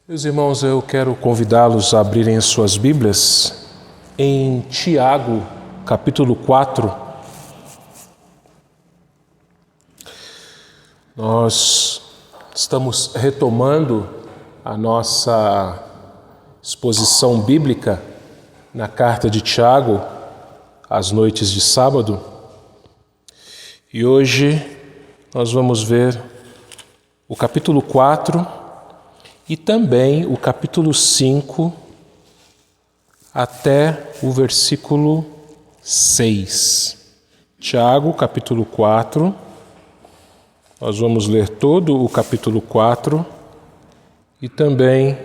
Meus irmãos, eu quero convidá-los a abrirem as suas Bíblias em Tiago, capítulo 4. Nós estamos retomando a nossa exposição bíblica na carta de Tiago, às noites de sábado. E hoje nós vamos ver o capítulo 4 e também o capítulo 5 até o versículo 6. Tiago, capítulo 4. Nós vamos ler todo o capítulo 4 e também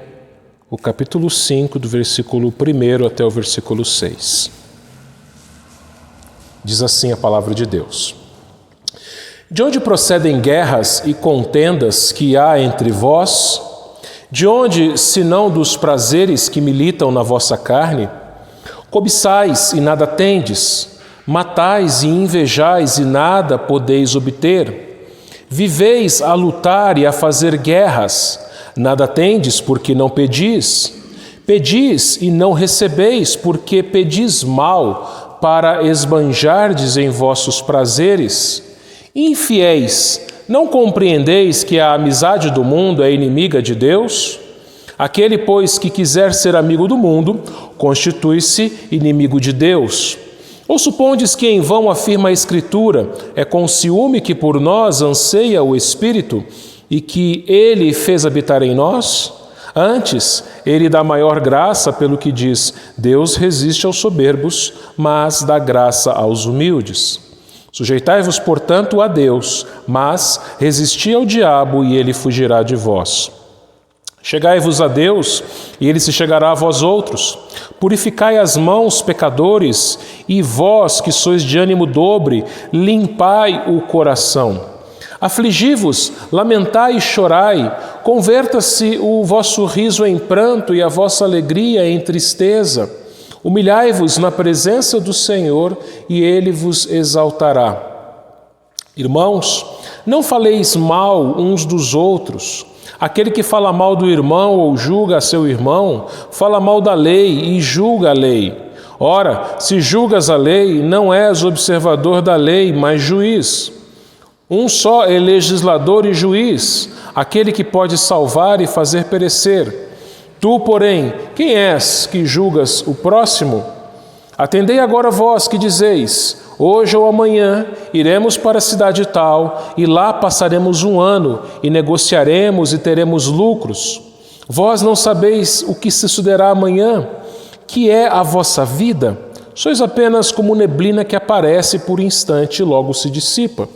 o capítulo 5, do versículo 1 até o versículo 6. Diz assim a palavra de Deus: De onde procedem guerras e contendas que há entre vós? De onde, senão dos prazeres que militam na vossa carne? Cobiçais e nada tendes, matais e invejais e nada podeis obter. Viveis a lutar e a fazer guerras, nada tendes porque não pedis. Pedis e não recebeis porque pedis mal, para esbanjardes em vossos prazeres. Infiéis, não compreendeis que a amizade do mundo é inimiga de Deus? Aquele, pois, que quiser ser amigo do mundo, constitui-se inimigo de Deus. Ou supondes que em vão afirma a Escritura, é com ciúme que por nós anseia o Espírito e que Ele fez habitar em nós? Antes, Ele dá maior graça pelo que diz, Deus resiste aos soberbos, mas dá graça aos humildes. Sujeitai-vos, portanto, a Deus, mas resisti ao diabo e ele fugirá de vós. Chegai-vos a Deus e ele se chegará a vós outros. Purificai as mãos, pecadores, e vós que sois de ânimo dobre, limpai o coração. Afligi-vos, lamentai e chorai, converta-se o vosso riso em pranto e a vossa alegria em tristeza. Humilhai-vos na presença do Senhor e Ele vos exaltará. Irmãos, não faleis mal uns dos outros. Aquele que fala mal do irmão ou julga a seu irmão, fala mal da lei e julga a lei. Ora, se julgas a lei, não és observador da lei, mas juiz. Um só é legislador e juiz, aquele que pode salvar e fazer perecer. Tu, porém, quem és que julgas o próximo? Atendei agora vós que dizeis, hoje ou amanhã iremos para a cidade tal, e lá passaremos um ano, e negociaremos e teremos lucros. Vós não sabeis o que se sucederá amanhã, que é a vossa vida? Sois apenas como neblina que aparece por instante e logo se dissipa.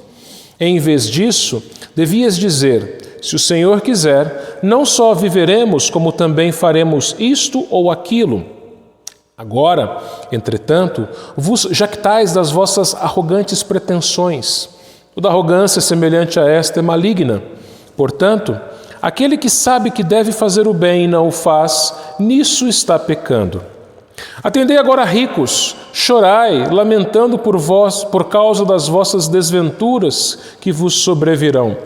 Em vez disso, devias dizer, se o Senhor quiser, não só viveremos, como também faremos isto ou aquilo. Agora, entretanto, vos jactais das vossas arrogantes pretensões. Toda arrogância semelhante a esta é maligna. Portanto, aquele que sabe que deve fazer o bem e não o faz, nisso está pecando. Atendei agora, ricos, chorai, lamentando por vós, por causa das vossas desventuras que vos sobrevirão.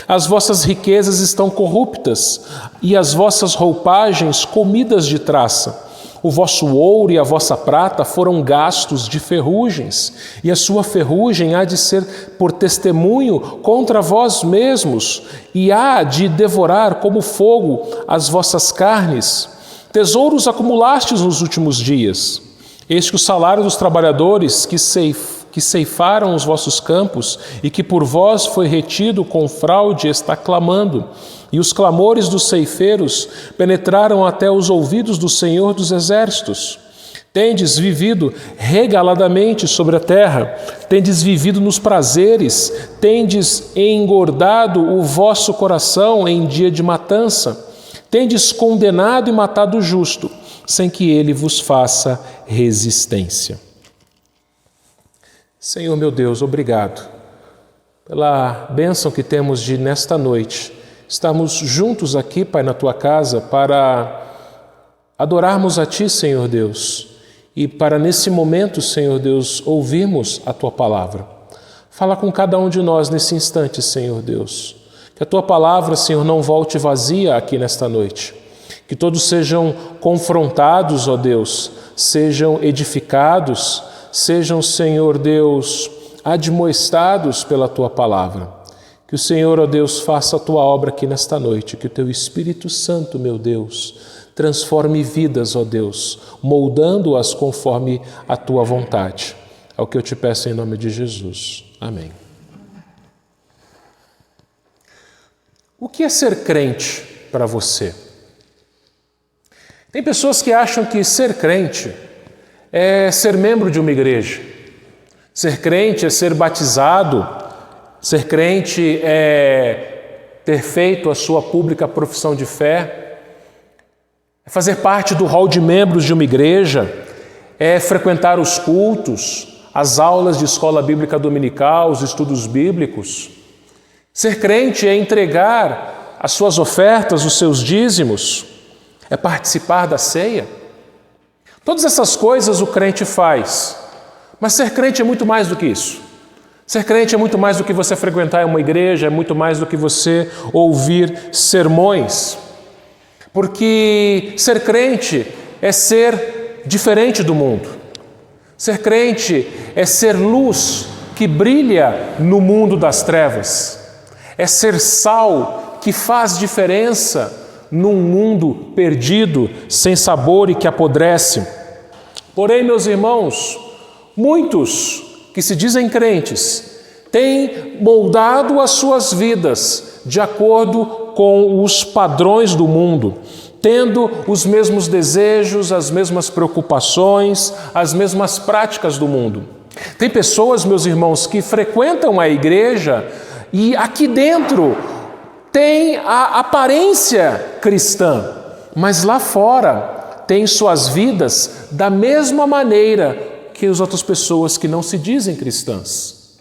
As vossas riquezas estão corruptas, e as vossas roupagens comidas de traça. O vosso ouro e a vossa prata foram gastos de ferrugens, e a sua ferrugem há de ser por testemunho contra vós mesmos, e há de devorar como fogo as vossas carnes. Tesouros acumulastes nos últimos dias. Eis que o salário dos trabalhadores que ceifaram os vossos campos e que por vós foi retido com fraude está clamando, e os clamores dos ceifeiros penetraram até os ouvidos do Senhor dos Exércitos. Tendes vivido regaladamente sobre a terra, tendes vivido nos prazeres, tendes engordado o vosso coração em dia de matança, tendes condenado e matado o justo, sem que ele vos faça resistência. Senhor meu Deus, obrigado pela bênção que temos de, nesta noite, estarmos juntos aqui, Pai, na Tua casa, para adorarmos a Ti, Senhor Deus, e para nesse momento, Senhor Deus, ouvirmos a Tua palavra. Fala com cada um de nós nesse instante, Senhor Deus. Que a Tua palavra, Senhor, não volte vazia aqui nesta noite. Que todos sejam confrontados, ó Deus, sejam edificados, sejam, Senhor Deus, admoestados pela Tua palavra. Que o Senhor, ó Deus, faça a Tua obra aqui nesta noite, que o Teu Espírito Santo, meu Deus, transforme vidas, ó Deus, moldando-as conforme a Tua vontade. É o que eu te peço em nome de Jesus. Amém. O que é ser crente para você? Tem pessoas que acham que ser crente é ser membro de uma igreja. Ser crente é ser batizado. Ser crente é ter feito a sua pública profissão de fé. É fazer parte do hall de membros de uma igreja. É frequentar os cultos, as aulas de escola bíblica dominical, os estudos bíblicos. Ser crente é entregar as suas ofertas, os seus dízimos, é participar da ceia. Todas essas coisas o crente faz, mas ser crente é muito mais do que isso. Ser crente é muito mais do que você frequentar uma igreja, é muito mais do que você ouvir sermões. Porque ser crente é ser diferente do mundo. Ser crente é ser luz que brilha no mundo das trevas. É ser sal que faz diferença num mundo perdido, sem sabor e que apodrece. Porém, meus irmãos, muitos que se dizem crentes têm moldado as suas vidas de acordo com os padrões do mundo, tendo os mesmos desejos, as mesmas preocupações, as mesmas práticas do mundo. Tem pessoas, meus irmãos, que frequentam a igreja e aqui dentro tem a aparência cristã, mas lá fora tem suas vidas da mesma maneira que as outras pessoas que não se dizem cristãs.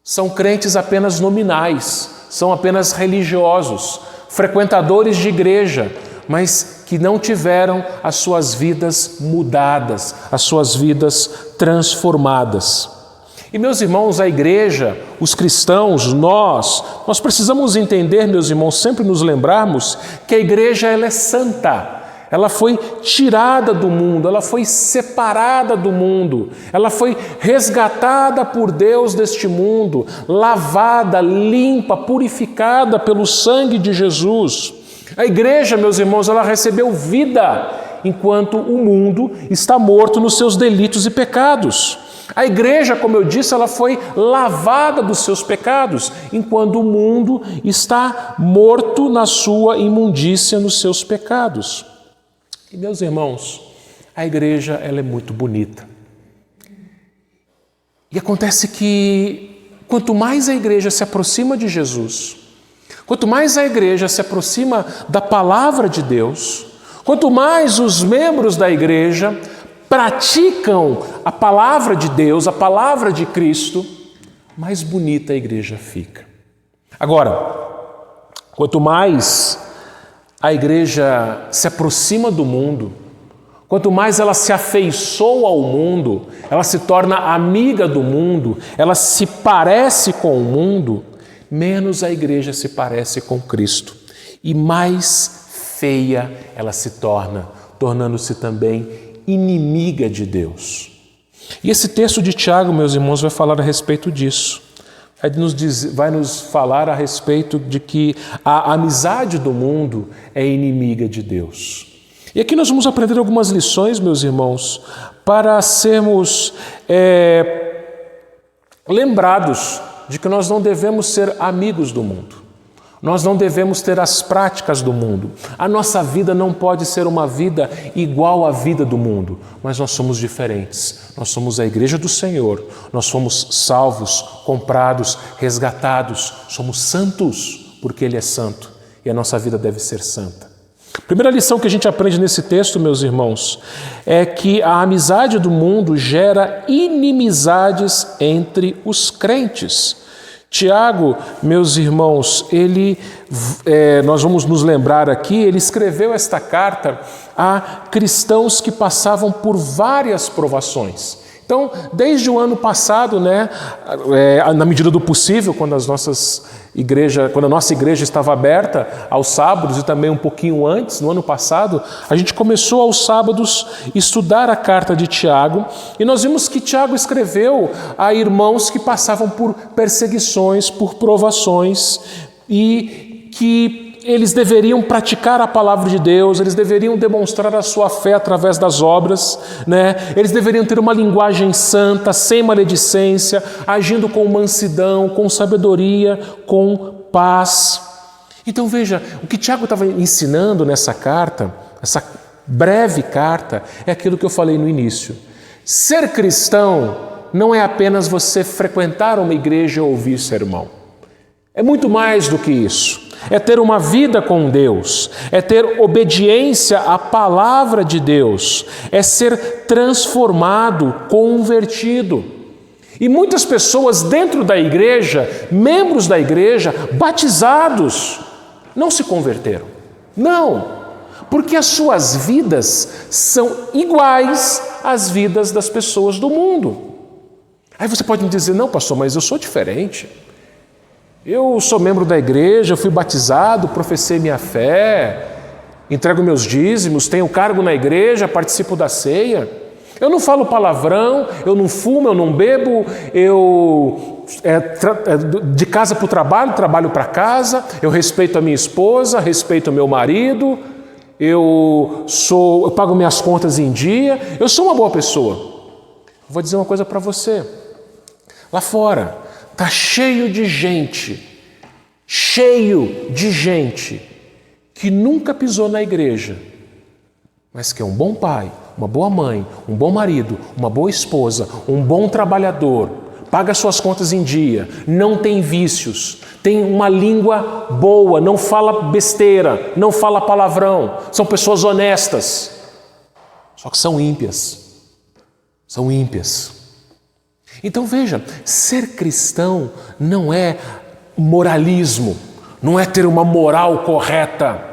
São crentes apenas nominais, são apenas religiosos, frequentadores de igreja, mas que não tiveram as suas vidas mudadas, as suas vidas transformadas. E, meus irmãos, a igreja, os cristãos, nós precisamos entender, meus irmãos, sempre nos lembrarmos que a igreja ela é santa. Ela foi tirada do mundo, ela foi separada do mundo, ela foi resgatada por Deus deste mundo, lavada, limpa, purificada pelo sangue de Jesus. A igreja, meus irmãos, ela recebeu vida enquanto o mundo está morto nos seus delitos e pecados. A igreja, como eu disse, ela foi lavada dos seus pecados, enquanto o mundo está morto na sua imundícia, nos seus pecados. E, meus irmãos, a igreja ela é muito bonita. E acontece que quanto mais a igreja se aproxima de Jesus, quanto mais a igreja se aproxima da palavra de Deus, quanto mais os membros da igreja praticam a palavra de Deus, a palavra de Cristo, mais bonita a igreja fica. Agora, quanto mais a igreja se aproxima do mundo, quanto mais ela se afeiçoa ao mundo, ela se torna amiga do mundo, ela se parece com o mundo, menos a igreja se parece com Cristo. E mais feia ela se torna, tornando-se também inimiga de Deus. E esse texto de Tiago, meus irmãos, vai falar a respeito disso. Vai nos falar a respeito de que a amizade do mundo é inimiga de Deus. E aqui nós vamos aprender algumas lições, meus irmãos, para sermos lembrados de que nós não devemos ser amigos do mundo. Nós não devemos ter as práticas do mundo. A nossa vida não pode ser uma vida igual à vida do mundo, mas nós somos diferentes. Nós somos a igreja do Senhor, nós fomos salvos, comprados, resgatados, somos santos porque Ele é santo e a nossa vida deve ser santa. A primeira lição que a gente aprende nesse texto, meus irmãos, é que a amizade do mundo gera inimizades entre os crentes. Tiago, meus irmãos, nós vamos nos lembrar aqui, ele escreveu esta carta a cristãos que passavam por várias provações, Então, desde o ano passado, né, na medida do possível, quando a nossa igreja estava aberta aos sábados e também um pouquinho antes, no ano passado, a gente começou aos sábados estudar a carta de Tiago e nós vimos que Tiago escreveu a irmãos que passavam por perseguições, por provações e que eles deveriam praticar a palavra de Deus, eles deveriam demonstrar a sua fé através das obras, né? Eles deveriam ter uma linguagem santa, sem maledicência, agindo com mansidão, com sabedoria, com paz. Então veja, o que Tiago estava ensinando nessa carta, essa breve carta, é aquilo que eu falei no início. Ser cristão não é apenas você frequentar uma igreja e ouvir sermão. É muito mais do que isso. É ter uma vida com Deus, é ter obediência à palavra de Deus, é ser transformado, convertido. E muitas pessoas dentro da igreja, membros da igreja, batizados, não se converteram. Não, porque as suas vidas são iguais às vidas das pessoas do mundo. Aí você pode me dizer, não, pastor, mas eu sou diferente. Eu sou membro da igreja, eu fui batizado, professei minha fé, entrego meus dízimos, tenho cargo na igreja, participo da ceia. Eu não falo palavrão, eu não fumo, eu não bebo, de casa para o trabalho, trabalho para casa, eu respeito a minha esposa, respeito o meu marido, eu pago minhas contas em dia, eu sou uma boa pessoa. Vou dizer uma coisa para você, lá fora, está cheio de gente que nunca pisou na igreja, mas que é um bom pai, uma boa mãe, um bom marido, uma boa esposa, um bom trabalhador, paga suas contas em dia, não tem vícios, tem uma língua boa, não fala besteira, não fala palavrão, são pessoas honestas, só que são ímpias. Então veja, ser cristão não é moralismo, não é ter uma moral correta,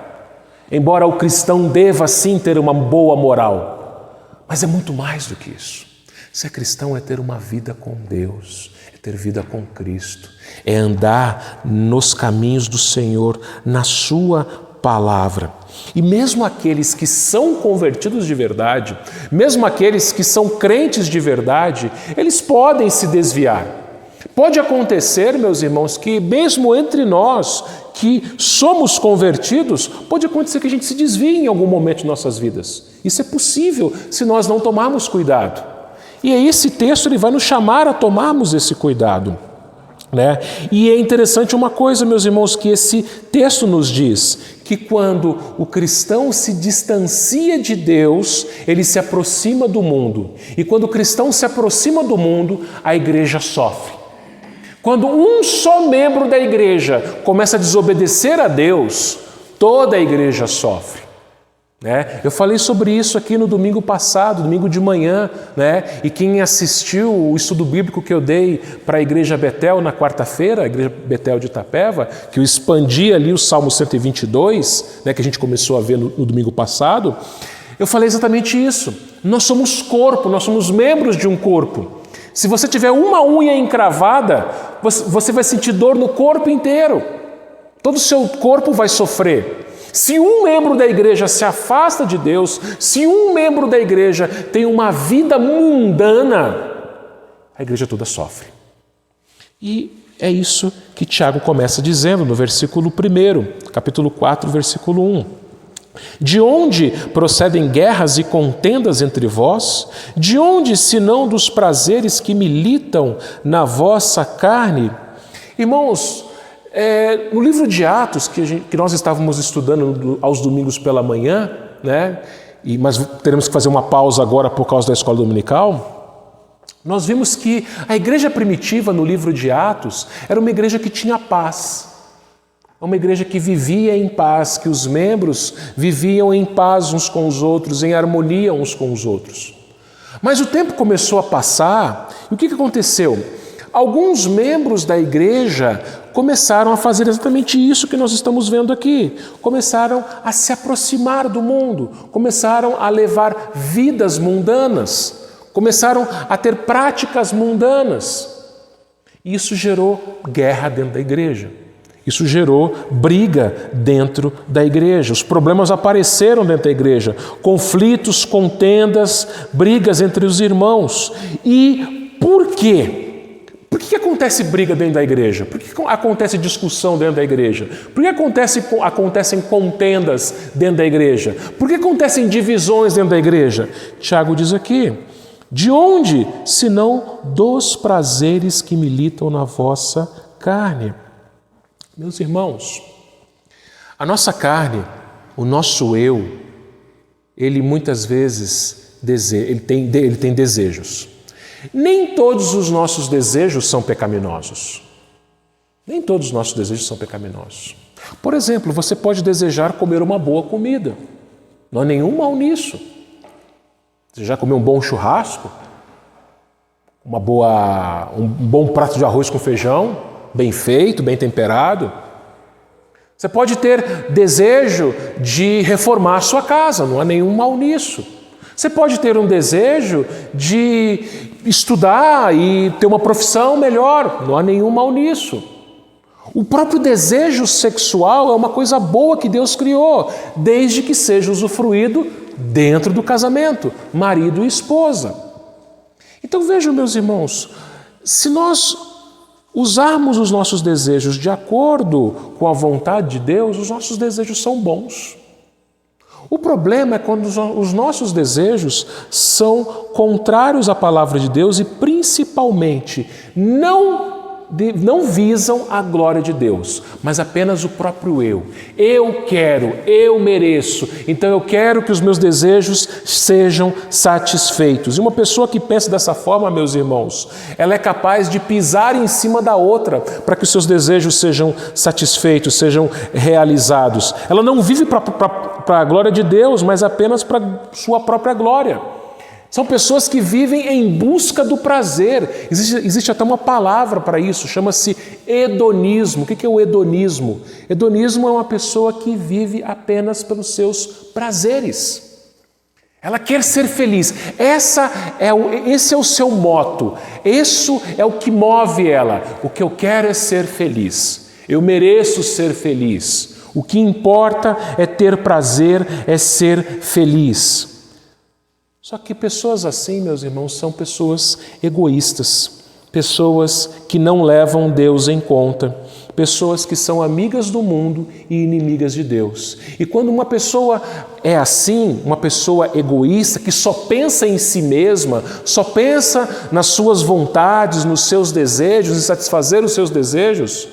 embora o cristão deva sim ter uma boa moral, mas é muito mais do que isso. Ser cristão é ter uma vida com Deus, é ter vida com Cristo, é andar nos caminhos do Senhor, na sua palavra. E mesmo aqueles que são convertidos de verdade, mesmo aqueles que são crentes de verdade, eles podem se desviar. Pode acontecer, meus irmãos, que mesmo entre nós que somos convertidos, pode acontecer que a gente se desvie em algum momento de nossas vidas. Isso é possível se nós não tomarmos cuidado. E aí esse texto ele vai nos chamar a tomarmos esse cuidado. Né? E é interessante uma coisa, meus irmãos, que esse texto nos diz, que quando o cristão se distancia de Deus, ele se aproxima do mundo. E quando o cristão se aproxima do mundo, a igreja sofre. Quando um só membro da igreja começa a desobedecer a Deus, toda a igreja sofre. Né? Eu falei sobre isso aqui no domingo passado, domingo de manhã, né? E quem assistiu o estudo bíblico que eu dei para a Igreja Betel na quarta-feira, a Igreja Betel de Itapeva, que eu expandi ali o Salmo 122, né? Que a gente começou a ver no domingo passado, eu falei exatamente isso. Nós somos corpo, nós somos membros de um corpo. Se você tiver uma unha encravada, você vai sentir dor no corpo inteiro. Todo o seu corpo vai sofrer. Se um membro da igreja se afasta de Deus, se um membro da igreja tem uma vida mundana, a igreja toda sofre. E é isso que Tiago começa dizendo no versículo 1, capítulo 4, versículo 1. De onde procedem guerras e contendas entre vós? De onde, senão dos prazeres que militam na vossa carne? Irmãos, no livro de Atos, que nós estávamos estudando aos domingos pela manhã, né? Mas teremos que fazer uma pausa agora por causa da escola dominical, nós vimos que a igreja primitiva no livro de Atos era uma igreja que tinha paz, uma igreja que vivia em paz, que os membros viviam em paz uns com os outros, em harmonia uns com os outros. Mas o tempo começou a passar, e o que aconteceu? Alguns membros da igreja começaram a fazer exatamente isso que nós estamos vendo aqui. Começaram a se aproximar do mundo, começaram a levar vidas mundanas, começaram a ter práticas mundanas. E isso gerou guerra dentro da igreja. Isso gerou briga dentro da igreja. Os problemas apareceram dentro da igreja. Conflitos, contendas, brigas entre os irmãos. E por quê? Por que acontece briga dentro da igreja? Por que acontece discussão dentro da igreja? Por que acontecem contendas dentro da igreja? Por que acontecem divisões dentro da igreja? Tiago diz aqui: de onde, senão dos prazeres que militam na vossa carne? Meus irmãos, a nossa carne, o nosso eu, ele muitas vezes ele tem desejos. Nem todos os nossos desejos são pecaminosos. Nem todos os nossos desejos são pecaminosos. Por exemplo, você pode desejar comer uma boa comida. Não há nenhum mal nisso. Você já comeu um bom churrasco? Um bom prato de arroz com feijão? Bem feito, bem temperado. Você pode ter desejo de reformar a sua casa, não há nenhum mal nisso. Você pode ter um desejo de estudar e ter uma profissão melhor, não há nenhum mal nisso. O próprio desejo sexual é uma coisa boa que Deus criou, desde que seja usufruído dentro do casamento, marido e esposa. Então vejam, meus irmãos, se nós usarmos os nossos desejos de acordo com a vontade de Deus, os nossos desejos são bons. O problema é quando os nossos desejos são contrários à palavra de Deus e principalmente não visam a glória de Deus, mas apenas o próprio eu. Eu quero, eu mereço, então eu quero que os meus desejos sejam satisfeitos. E uma pessoa que pensa dessa forma, meus irmãos, ela é capaz de pisar em cima da outra para que os seus desejos sejam satisfeitos, sejam realizados. Ela não vive para a glória de Deus, mas apenas para sua própria glória. São pessoas que vivem em busca do prazer. Existe até uma palavra para isso, chama-se hedonismo. O que é o hedonismo? Hedonismo é uma pessoa que vive apenas pelos seus prazeres. Ela quer ser feliz. Esse é o seu moto. Isso é o que move ela. O que eu quero é ser feliz. Eu mereço ser feliz. O que importa é ter prazer, é ser feliz. Só que pessoas assim, meus irmãos, são pessoas egoístas, pessoas que não levam Deus em conta, pessoas que são amigas do mundo e inimigas de Deus. E quando uma pessoa é assim, uma pessoa egoísta, que só pensa em si mesma, só pensa nas suas vontades, nos seus desejos, em satisfazer os seus desejos,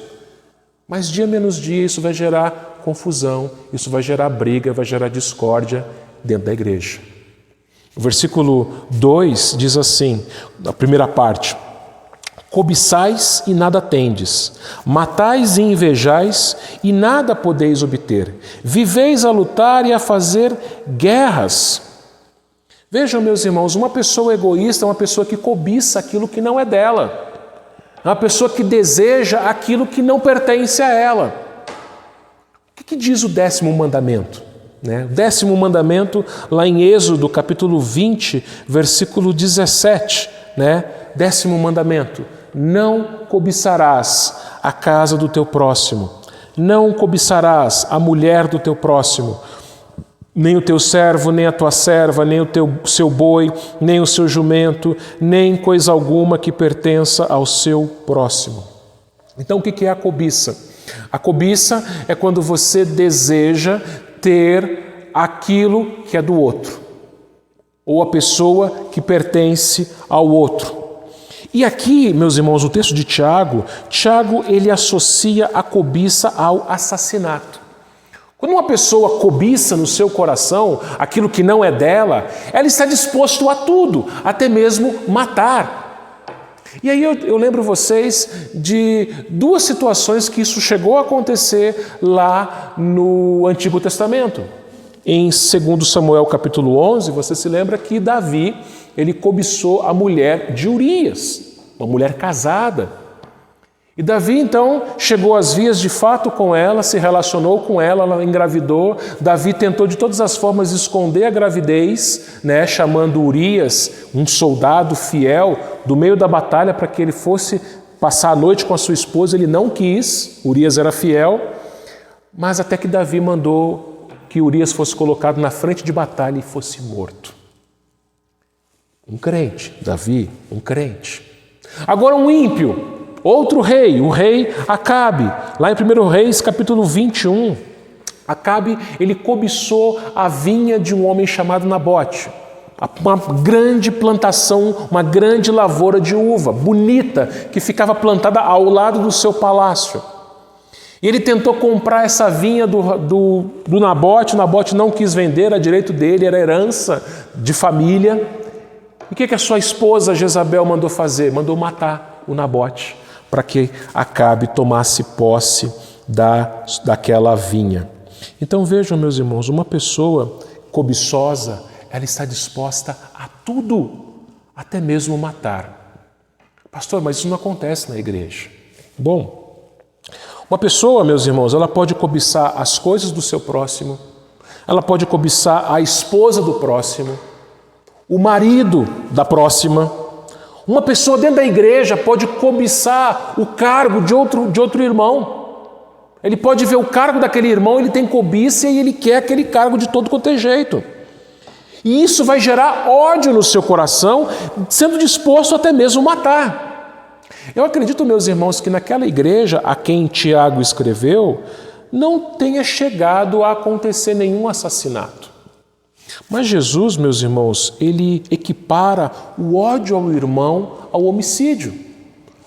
mas dia menos dia isso vai gerar confusão, isso vai gerar briga, vai gerar discórdia dentro da igreja. O versículo 2 diz assim, na primeira parte: cobiçais e nada tendes, matais e invejais e nada podeis obter, viveis a lutar e a fazer guerras. Vejam, meus irmãos, uma pessoa egoísta é uma pessoa que cobiça aquilo que não é dela, é uma pessoa que deseja aquilo que não pertence a ela. O que diz o 10º mandamento? O 10º mandamento, lá em Êxodo, capítulo 20, versículo 17, 10º mandamento: não cobiçarás a casa do teu próximo, não cobiçarás a mulher do teu próximo, nem o teu servo, nem a tua serva, nem o seu boi, nem o seu jumento, nem coisa alguma que pertença ao seu próximo. Então o que é a cobiça? A cobiça é quando você deseja ter aquilo que é do outro, ou a pessoa que pertence ao outro. E aqui, meus irmãos, o texto de Tiago, ele associa a cobiça ao assassinato. Quando uma pessoa cobiça no seu coração aquilo que não é dela, ela está disposto a tudo, até mesmo matar. E aí eu lembro vocês de duas situações que isso chegou a acontecer lá no Antigo Testamento. Em 2 Samuel capítulo 11, você se lembra que Davi, ele cobiçou a mulher de Urias, uma mulher casada. E Davi, então, chegou às vias de fato com ela, se relacionou com ela, ela engravidou. Davi tentou de todas as formas esconder a gravidez, né, chamando Urias, um soldado fiel, do meio da batalha para que ele fosse passar a noite com a sua esposa. Ele não quis, Urias era fiel, mas até que Davi mandou que Urias fosse colocado na frente de batalha e fosse morto. Um crente, Davi, um crente. Agora um ímpio, outro rei, o rei Acabe. Lá em 1 Reis, capítulo 21, Acabe, ele cobiçou a vinha de um homem chamado Nabote. Uma grande plantação, uma grande lavoura de uva, bonita, que ficava plantada ao lado do seu palácio. E ele tentou comprar essa vinha do Nabote, o Nabote não quis vender, era direito dele, era herança de família. E o que a sua esposa Jezabel mandou fazer? Mandou matar o Nabote para que Acabe tomasse posse daquela vinha. Então vejam, meus irmãos, uma pessoa cobiçosa, ela está disposta a tudo, até mesmo matar. Pastor, mas isso não acontece na igreja. Bom, uma pessoa, meus irmãos, ela pode cobiçar as coisas do seu próximo, ela pode cobiçar a esposa do próximo, o marido da próxima. Uma pessoa dentro da igreja pode cobiçar o cargo de outro irmão. Ele pode ver o cargo daquele irmão, ele tem cobiça e ele quer aquele cargo de todo quanto é jeito. E isso vai gerar ódio no seu coração, sendo disposto até mesmo a matar. Eu acredito, meus irmãos, que naquela igreja a quem Tiago escreveu, não tenha chegado a acontecer nenhum assassinato. Mas Jesus, meus irmãos, ele equipara o ódio ao irmão ao homicídio.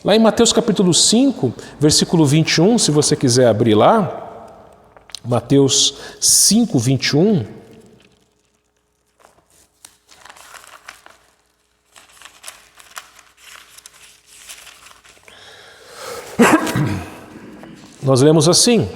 Lá em Mateus capítulo 5, versículo 21, se você quiser abrir lá, Mateus 5, 21. Nós lemos assim: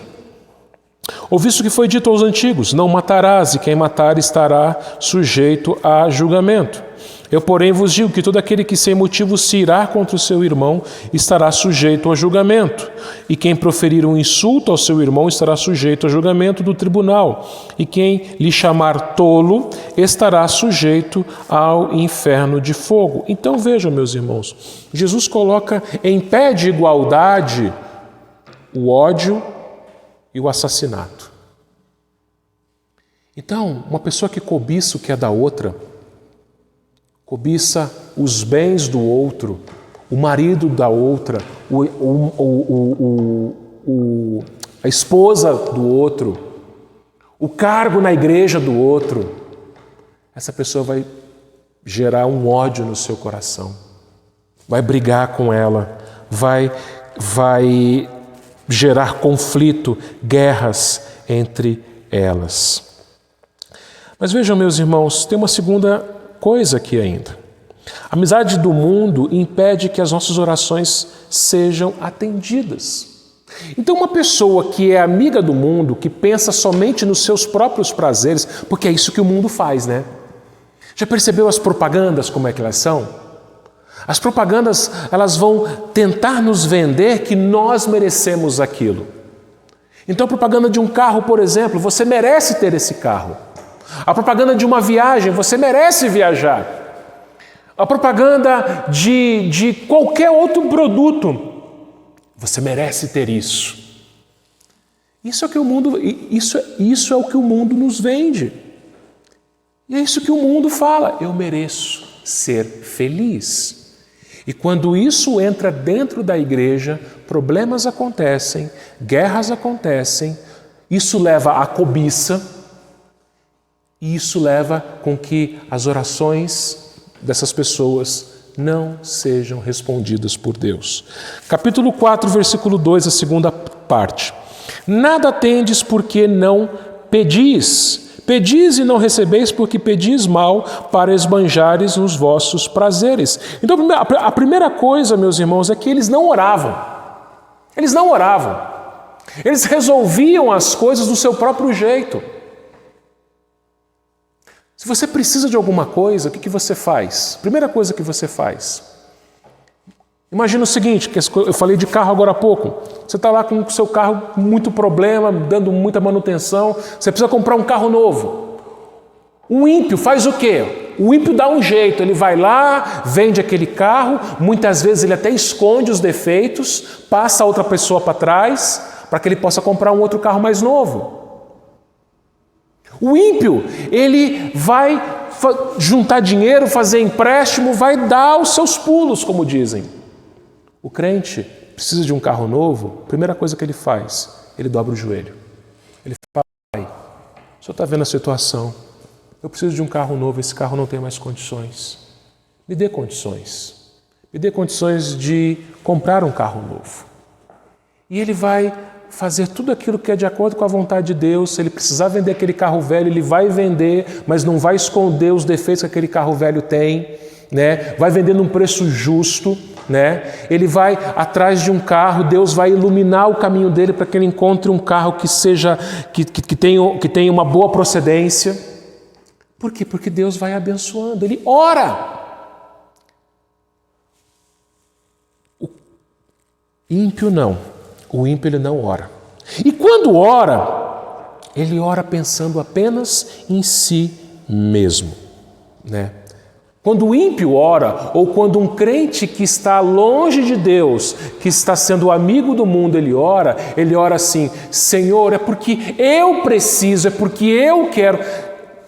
ouviste o que foi dito aos antigos, não matarás, e quem matar estará sujeito a julgamento. Eu, porém, vos digo que todo aquele que sem motivo se irá contra o seu irmão estará sujeito a julgamento. E quem proferir um insulto ao seu irmão estará sujeito a julgamento do tribunal. E quem lhe chamar tolo estará sujeito ao inferno de fogo. Então vejam, meus irmãos, Jesus coloca em pé de igualdade o ódio e o assassinato. Então, uma pessoa que cobiça o que é da outra, cobiça os bens do outro, o marido da outra, a esposa do outro, o cargo na igreja do outro, essa pessoa vai gerar um ódio no seu coração, vai brigar com ela, vai gerar conflito, guerras entre elas. Mas vejam, meus irmãos, tem uma segunda coisa aqui ainda. A amizade do mundo impede que as nossas orações sejam atendidas. Então, uma pessoa que é amiga do mundo, que pensa somente nos seus próprios prazeres, porque é isso que o mundo faz, né? Já percebeu as propagandas, como é que elas são? As propagandas, elas vão tentar nos vender que nós merecemos aquilo. Então, a propaganda de um carro, por exemplo, você merece ter esse carro. A propaganda de uma viagem, você merece viajar. A propaganda de qualquer outro produto, você merece ter isso. Isso é o que o mundo, isso é o que o mundo nos vende. E é isso que o mundo fala. Eu mereço ser feliz. E quando isso entra dentro da igreja, problemas acontecem, guerras acontecem, isso leva à cobiça, e isso leva com que as orações dessas pessoas não sejam respondidas por Deus. Capítulo 4, versículo 2, a segunda parte. Nada tendes porque não pedis. Pedis e não recebeis porque pedis mal para esbanjares os vossos prazeres. Então a primeira coisa, meus irmãos, é que eles não oravam. Eles não oravam. Eles resolviam as coisas do seu próprio jeito. Se você precisa de alguma coisa, o que você faz? Primeira coisa que você faz, Imagina o seguinte, que eu falei de carro agora há pouco. Você está lá com o seu carro com muito problema, dando muita manutenção, você precisa comprar um carro novo. O ímpio faz o quê? O ímpio dá um jeito, ele vai lá, vende aquele carro, muitas vezes ele até esconde os defeitos, passa a outra pessoa para trás, para que ele possa comprar um outro carro mais novo. O ímpio, ele vai juntar dinheiro, fazer empréstimo, vai dar os seus pulos, como dizem. O crente precisa de um carro novo, a primeira coisa que ele faz, ele dobra o joelho. Ele fala, pai, o senhor está vendo a situação, eu preciso de um carro novo, esse carro não tem mais condições. Me dê condições. Me dê condições de comprar um carro novo. E ele vai fazer tudo aquilo que é de acordo com a vontade de Deus. Se ele precisar vender aquele carro velho, ele vai vender, mas não vai esconder os defeitos que aquele carro velho tem, né? Vai vender num preço justo, né? Ele vai atrás de um carro, Deus vai iluminar o caminho dele para que ele encontre um carro que seja que tenha uma boa procedência. Por quê? Porque Deus vai abençoando. Ele ora. O ímpio não. O ímpio ele não ora. E quando ora, ele ora pensando apenas em si mesmo, né? Quando o ímpio ora, ou quando um crente que está longe de Deus, que está sendo amigo do mundo, ele ora assim, Senhor, é porque eu preciso, é porque eu quero.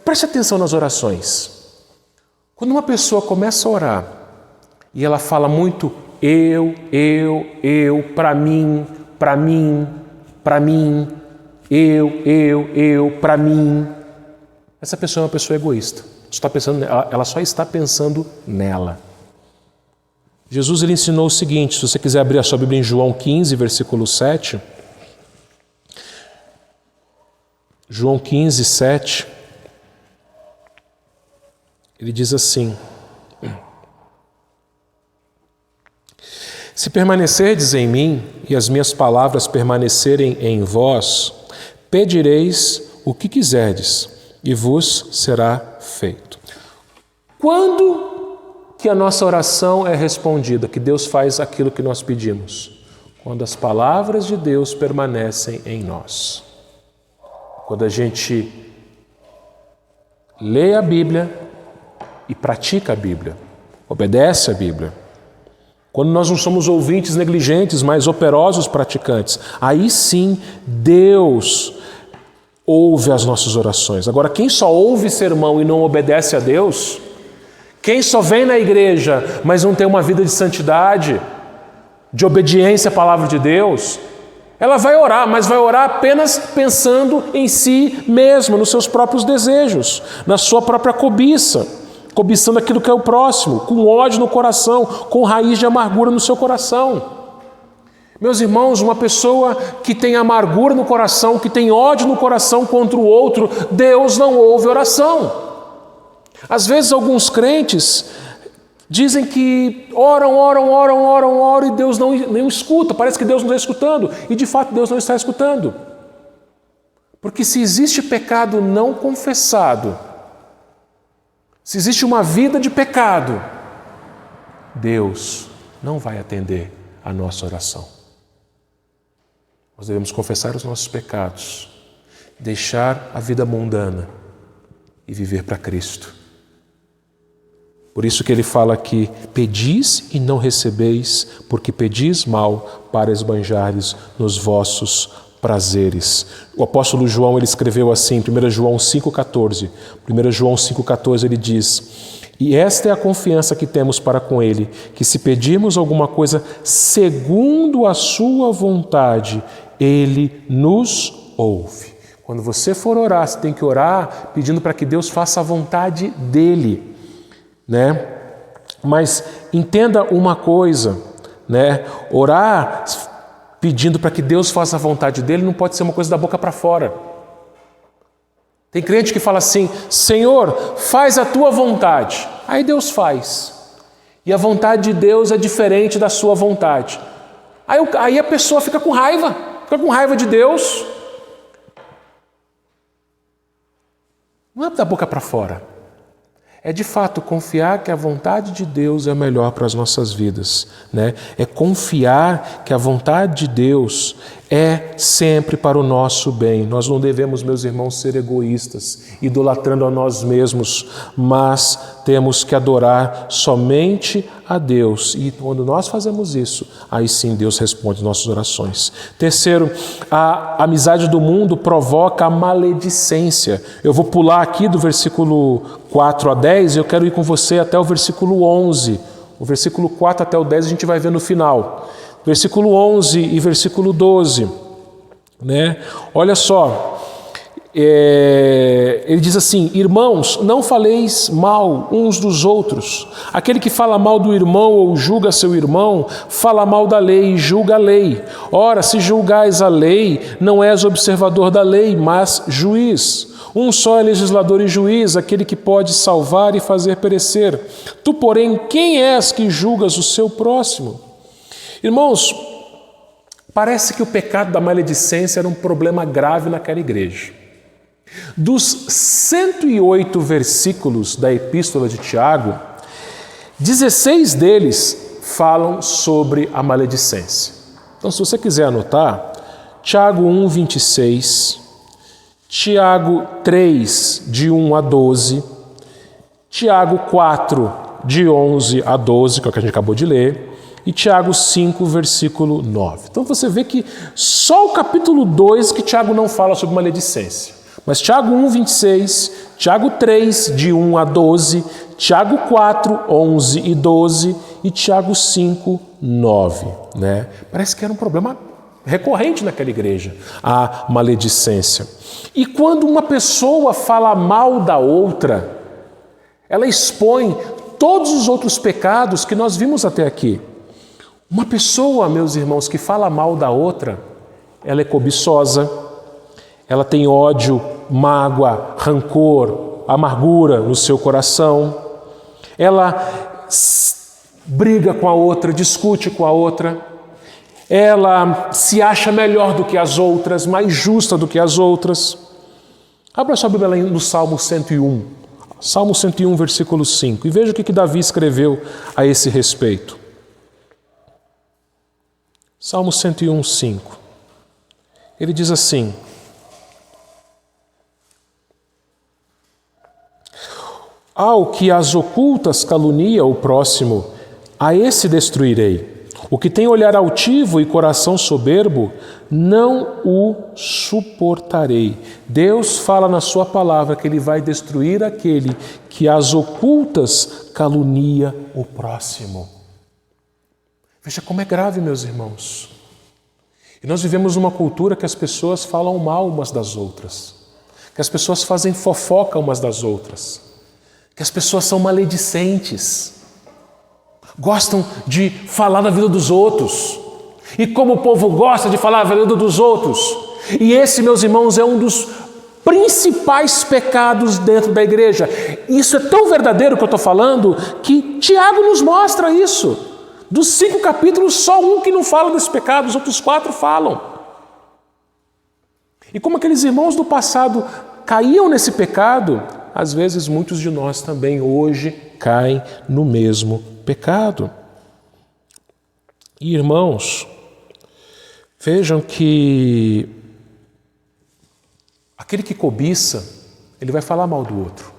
Preste atenção nas orações. Quando uma pessoa começa a orar, e ela fala muito eu, para mim, eu, para mim. Essa pessoa é uma pessoa egoísta. Ela só está pensando nela. Jesus ele ensinou o seguinte, se você quiser abrir a sua Bíblia em João 15, versículo 7. João 15, 7. Ele diz assim: se permanecerdes em mim e as minhas palavras permanecerem em vós, pedireis o que quiserdes e vos será feito. Quando que a nossa oração é respondida, que Deus faz aquilo que nós pedimos? Quando as palavras de Deus permanecem em nós. Quando a gente lê a Bíblia e pratica a Bíblia, obedece a Bíblia. Quando nós não somos ouvintes negligentes, mas operosos praticantes, aí sim Deus ouve as nossas orações. Agora, quem só ouve sermão e não obedece a Deus, quem só vem na igreja, mas não tem uma vida de santidade, de obediência à palavra de Deus, ela vai orar, mas vai orar apenas pensando em si mesma, nos seus próprios desejos, na sua própria cobiça, cobiçando aquilo que é o próximo, com ódio no coração, com raiz de amargura no seu coração. Meus irmãos, uma pessoa que tem amargura no coração, que tem ódio no coração contra o outro, Deus não ouve oração. Às vezes alguns crentes dizem que oram e Deus não escuta, parece que Deus não está escutando, e de fato Deus não está escutando. Porque se existe pecado não confessado, se existe uma vida de pecado, Deus não vai atender a nossa oração. Nós devemos confessar os nossos pecados, deixar a vida mundana e viver para Cristo. Por isso que ele fala aqui, pedis e não recebeis, porque pedis mal para esbanjar-lhes nos vossos prazeres. O apóstolo João ele escreveu assim, 1 João 5,14. 1 João 5,14 ele diz: e esta é a confiança que temos para com Ele, que se pedirmos alguma coisa segundo a sua vontade, Ele nos ouve. Quando você for orar, você tem que orar pedindo para que Deus faça a vontade dEle, né? Mas entenda uma coisa, né? Orar pedindo para que Deus faça a vontade dEle não pode ser uma coisa da boca para fora. Tem crente que fala assim, Senhor, faz a tua vontade. Aí Deus faz. E a vontade de Deus é diferente da sua vontade. Aí a pessoa fica com raiva de Deus. Não é da boca para fora. É de fato confiar que a vontade de Deus é melhor para as nossas vidas, né? É confiar que a vontade de Deus é sempre para o nosso bem. Nós não devemos, meus irmãos, ser egoístas, idolatrando a nós mesmos, mas temos que adorar somente a Deus. E quando nós fazemos isso, aí sim Deus responde nossas orações. Terceiro, a amizade do mundo provoca a maledicência. Eu vou pular aqui do versículo 4 a 10, eu quero ir com você até o versículo 11. O versículo 4 até o 10 a gente vai ver no final. Versículo 11 e versículo 12, né? Olha só, ele diz assim: irmãos, não faleis mal uns dos outros. Aquele que fala mal do irmão ou julga seu irmão, fala mal da lei e julga a lei. Ora, se julgais a lei, não és observador da lei, mas juiz. Um só é legislador e juiz, aquele que pode salvar e fazer perecer. Tu, porém, quem és que julgas o seu próximo? Irmãos, parece que o pecado da maledicência era um problema grave naquela igreja. Dos 108 versículos da Epístola de Tiago, 16 deles falam sobre a maledicência. Então, se você quiser anotar, Tiago 1, 26, Tiago 3, de 1 a 12, Tiago 4, de 11 a 12, que é o que a gente acabou de ler, e Tiago 5, versículo 9. Então você vê que só o capítulo 2 que Tiago não fala sobre maledicência. Mas Tiago 1, 26, Tiago 3, de 1 a 12, Tiago 4, 11 e 12 e Tiago 5, 9. Né? Parece que era um problema recorrente naquela igreja, a maledicência. E quando uma pessoa fala mal da outra, ela expõe todos os outros pecados que nós vimos até aqui. Uma pessoa, meus irmãos, que fala mal da outra, ela é cobiçosa, ela tem ódio, mágoa, rancor, amargura no seu coração, ela briga com a outra, discute com a outra, ela se acha melhor do que as outras, mais justa do que as outras. Abra sua Bíblia no Salmo 101, Salmo 101, versículo 5, e veja o que Davi escreveu a esse respeito. Salmo 101, 5. Ele diz assim: ao que às ocultas calunia o próximo, a esse destruirei. O que tem olhar altivo e coração soberbo, não o suportarei. Deus fala na sua palavra que Ele vai destruir aquele que às ocultas calunia o próximo. Veja como é grave, meus irmãos. E nós vivemos numa cultura que as pessoas falam mal umas das outras, que as pessoas fazem fofoca umas das outras, que as pessoas são maledicentes, gostam de falar da vida dos outros. E como o povo gosta de falar da vida dos outros, e esse, meus irmãos, é um dos principais pecados dentro da igreja. Isso é tão verdadeiro que eu estou falando, que Tiago nos mostra isso. Dos 5 capítulos, só um que não fala desse pecado, os outros 4 falam. E como aqueles irmãos do passado caíam nesse pecado, às vezes muitos de nós também hoje caem no mesmo pecado. E, irmãos, vejam que aquele que cobiça, ele vai falar mal do outro.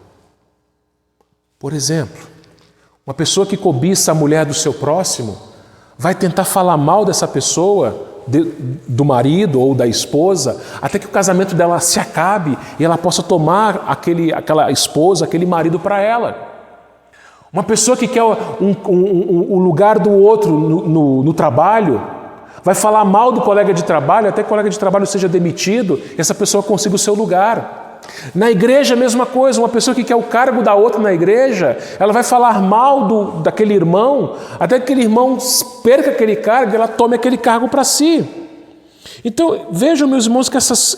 Por exemplo, uma pessoa que cobiça a mulher do seu próximo vai tentar falar mal dessa pessoa, do marido ou da esposa, até que o casamento dela se acabe e ela possa tomar aquela esposa, aquele marido para ela. Uma pessoa que quer o lugar do outro no trabalho vai falar mal do colega de trabalho, até que o colega de trabalho seja demitido e essa pessoa consiga o seu lugar. Na igreja, a mesma coisa, uma pessoa que quer o cargo da outra na igreja, ela vai falar mal daquele irmão, até que aquele irmão perca aquele cargo e ela tome aquele cargo para si. Então, vejam, meus irmãos,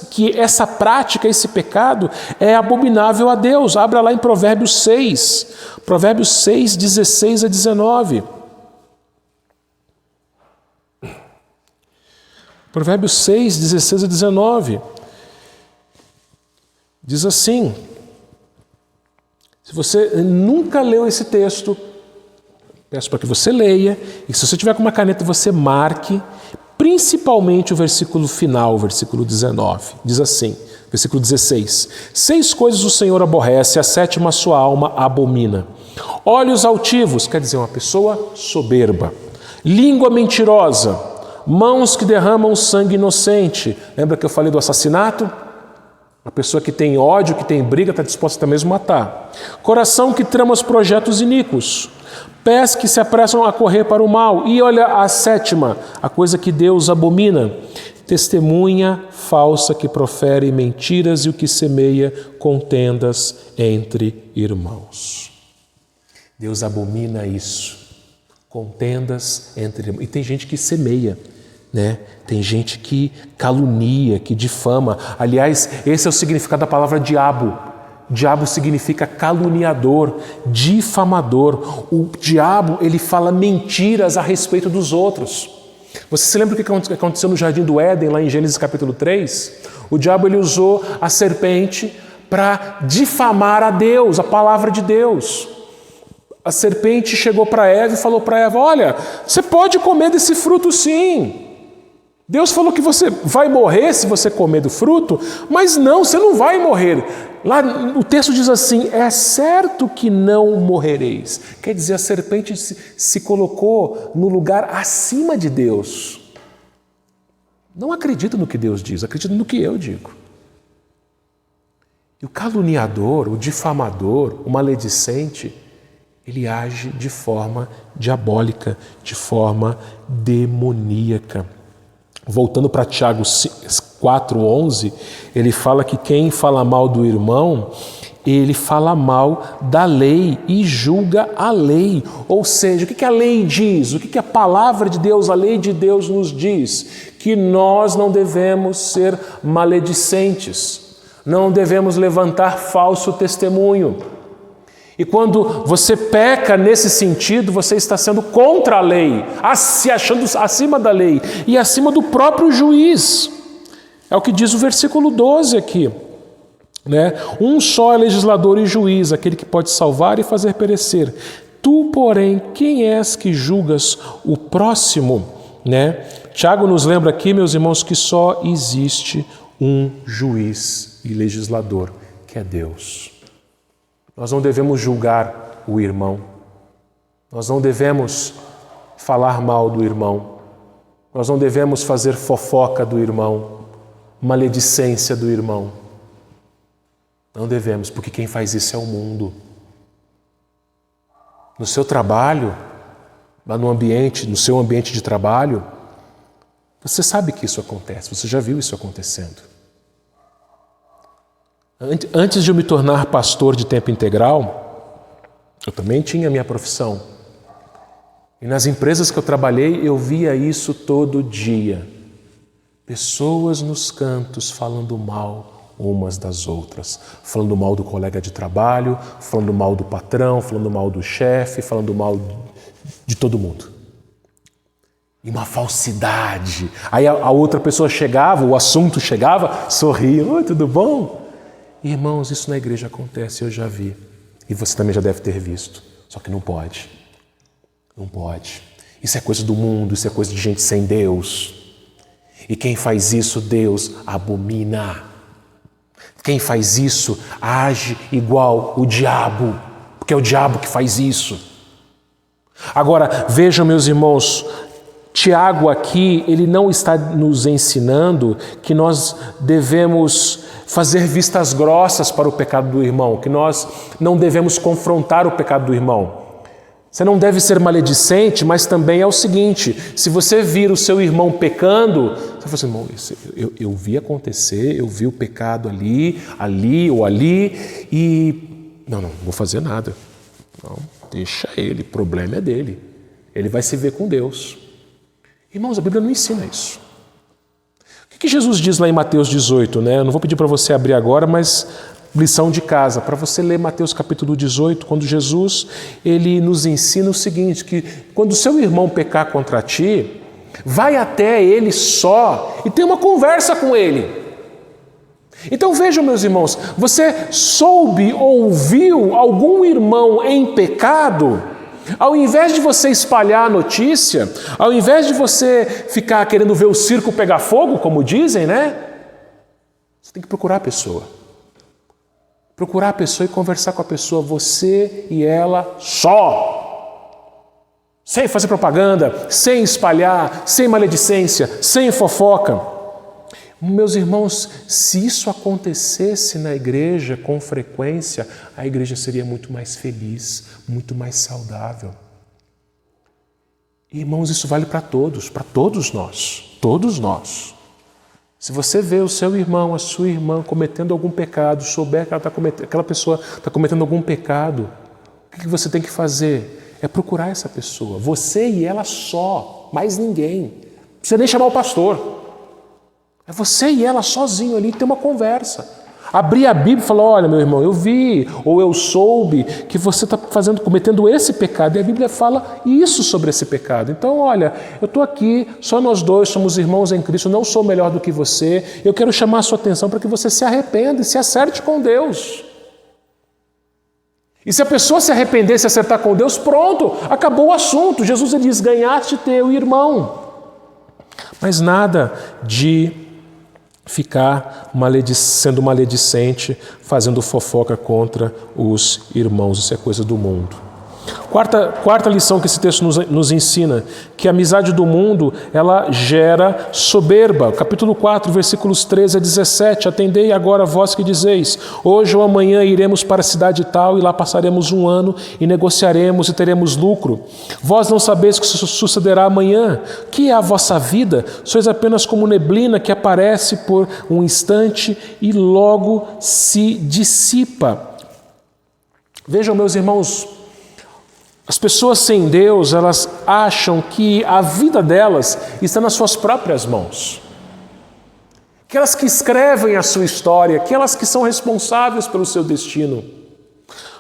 que essa prática, esse pecado é abominável a Deus. Abra lá em Provérbios 6, Provérbios 6, 16 a 19. Provérbios 6, 16 a 19. Diz assim, Se você nunca leu esse texto, peço para que você leia, e se você tiver com uma caneta, você marque, principalmente o versículo final, o versículo 19. Diz assim, versículo 16: 6 coisas o Senhor aborrece, a 7ª a sua alma abomina. Olhos altivos, quer dizer, uma pessoa soberba. Língua mentirosa. Mãos que derramam sangue inocente. Lembra que eu falei do assassinato? Uma pessoa que tem ódio, que tem briga, está disposta até mesmo a matar. Coração que trama os projetos iníquos. Pés que se apressam a correr para o mal. E olha a 7ª, a coisa que Deus abomina. Testemunha falsa que profere mentiras e o que semeia contendas entre irmãos. Deus abomina isso. Contendas entre irmãos. E tem gente que semeia, né? Tem gente que calunia, que difama. Aliás, esse é o significado da palavra diabo. Diabo significa caluniador, difamador. O diabo, ele fala mentiras a respeito dos outros. Você se lembra o que aconteceu no Jardim do Éden, lá em Gênesis capítulo 3? O diabo, ele usou a serpente para difamar a Deus, a palavra de Deus. A serpente chegou para Eva e falou para Eva: olha, você pode comer desse fruto sim. Deus falou que você vai morrer se você comer do fruto, mas não, você não vai morrer. Lá o texto diz assim: é certo que não morrereis. Quer dizer, a serpente se colocou no lugar acima de Deus. Não acredita no que Deus diz, acredita no que eu digo. E o caluniador, o difamador, o maledicente, ele age de forma diabólica, de forma demoníaca. Voltando para Tiago 4:11, ele fala que quem fala mal do irmão, ele fala mal da lei e julga a lei. Ou seja, o que a lei diz? O que a palavra de Deus, a lei de Deus nos diz? Que nós não devemos ser maledicentes, não devemos levantar falso testemunho. E quando você peca nesse sentido, você está sendo contra a lei, se achando acima da lei e acima do próprio juiz. É o que diz o versículo 12 aqui, né? Um só é legislador e juiz, aquele que pode salvar e fazer perecer. Tu, porém, quem és que julgas o próximo, né? Tiago nos lembra aqui, meus irmãos, que só existe um juiz e legislador, que é Deus. Nós não devemos julgar o irmão. Nós não devemos falar mal do irmão. Nós não devemos fazer fofoca do irmão, maledicência do irmão. Não devemos, porque quem faz isso é o mundo. No seu trabalho, lá no seu ambiente de trabalho, você sabe que isso acontece, você já viu isso acontecendo. Antes de eu me tornar pastor de tempo integral, eu também tinha a minha profissão. E nas empresas que eu trabalhei, eu via isso todo dia. Pessoas nos cantos falando mal umas das outras. Falando mal do colega de trabalho, falando mal do patrão, falando mal do chefe, falando mal de todo mundo. E uma falsidade. Aí a outra pessoa chegava, o assunto chegava, sorria. Oi, tudo bom? Irmãos, isso na igreja acontece, eu já vi. E você também já deve ter visto. Só que não pode. Não pode. Isso é coisa do mundo, isso é coisa de gente sem Deus. E quem faz isso, Deus abomina. Quem faz isso, age igual o diabo. Porque é o diabo que faz isso. Agora, vejam, meus irmãos, Tiago aqui, ele não está nos ensinando que nós devemos fazer vistas grossas para o pecado do irmão, que nós não devemos confrontar o pecado do irmão. Você não deve ser maledicente, mas também é o seguinte: se você vir o seu irmão pecando, você fala assim, irmão, eu vi acontecer, eu vi o pecado ali e não vou fazer nada. Não, deixa ele, o problema é dele. Ele vai se ver com Deus. Irmãos, a Bíblia não ensina isso. O que Jesus diz lá em Mateus 18, né? Eu não vou pedir para você abrir agora, mas lição de casa, para você ler Mateus capítulo 18, quando Jesus ele nos ensina o seguinte, que quando o seu irmão pecar contra ti, vai até ele só e tem uma conversa com ele. Então vejam, meus irmãos, você soube, ouviu algum irmão em pecado, ao invés de você espalhar a notícia, ao invés de você ficar querendo ver o circo pegar fogo, como dizem, né? Você tem que procurar a pessoa. Procurar a pessoa e conversar com a pessoa, você e ela só. Sem fazer propaganda, sem espalhar, sem maledicência, sem fofoca. Meus irmãos, se isso acontecesse na igreja com frequência, a igreja seria muito mais feliz, muito mais saudável. Irmãos, isso vale para todos nós, todos nós. Se você vê o seu irmão, a sua irmã cometendo algum pecado, souber que aquela pessoa está cometendo algum pecado, o que você tem que fazer? É procurar essa pessoa, você e ela só, mais ninguém. Não precisa nem chamar o pastor. É você e ela sozinho ali, ter uma conversa. Abrir a Bíblia e falar, olha meu irmão, eu vi ou eu soube que você está cometendo esse pecado. E a Bíblia fala isso sobre esse pecado. Então, olha, eu estou aqui, só nós dois somos irmãos em Cristo, não sou melhor do que você. Eu quero chamar a sua atenção para que você se arrependa e se acerte com Deus. E se a pessoa se arrepender e se acertar com Deus, pronto, acabou o assunto. Jesus diz, ganhaste teu irmão. Mas nada de ficar sendo maledicente, fazendo fofoca contra os irmãos. Isso é coisa do mundo. Quarta lição que esse texto nos ensina, que a amizade do mundo, ela gera soberba. Capítulo 4, versículos 13 a 17. Atendei agora vós que dizeis, hoje ou amanhã iremos para a cidade tal e lá passaremos um ano e negociaremos e teremos lucro. Vós não sabeis o que sucederá amanhã. Que é a vossa vida? Sois apenas como neblina que aparece por um instante e logo se dissipa. Vejam, meus irmãos, as pessoas sem Deus, elas acham que a vida delas está nas suas próprias mãos. Aquelas que escrevem a sua história, aquelas que são responsáveis pelo seu destino.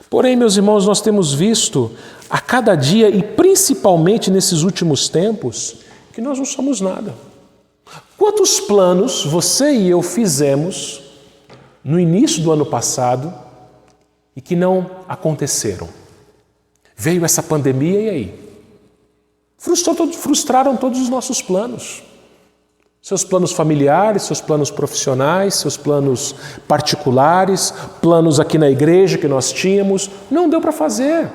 Porém, meus irmãos, nós temos visto a cada dia, e principalmente nesses últimos tempos, que nós não somos nada. Quantos planos você e eu fizemos no início do ano passado e que não aconteceram? Veio essa pandemia e aí? Frustraram todos os nossos planos. Seus planos familiares, seus planos profissionais, seus planos particulares, planos aqui na igreja que nós tínhamos, não deu para fazer.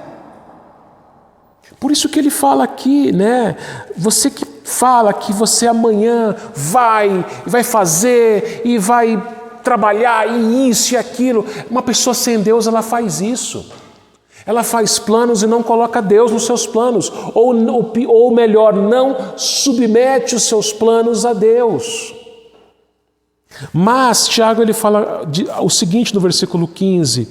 Por isso que ele fala aqui, né? Você que fala que você amanhã vai fazer e vai trabalhar e isso e aquilo. Uma pessoa sem Deus, ela faz isso. Ela faz planos e não coloca Deus nos seus planos. Ou melhor, não submete os seus planos a Deus. Mas Tiago ele fala o seguinte no versículo 15.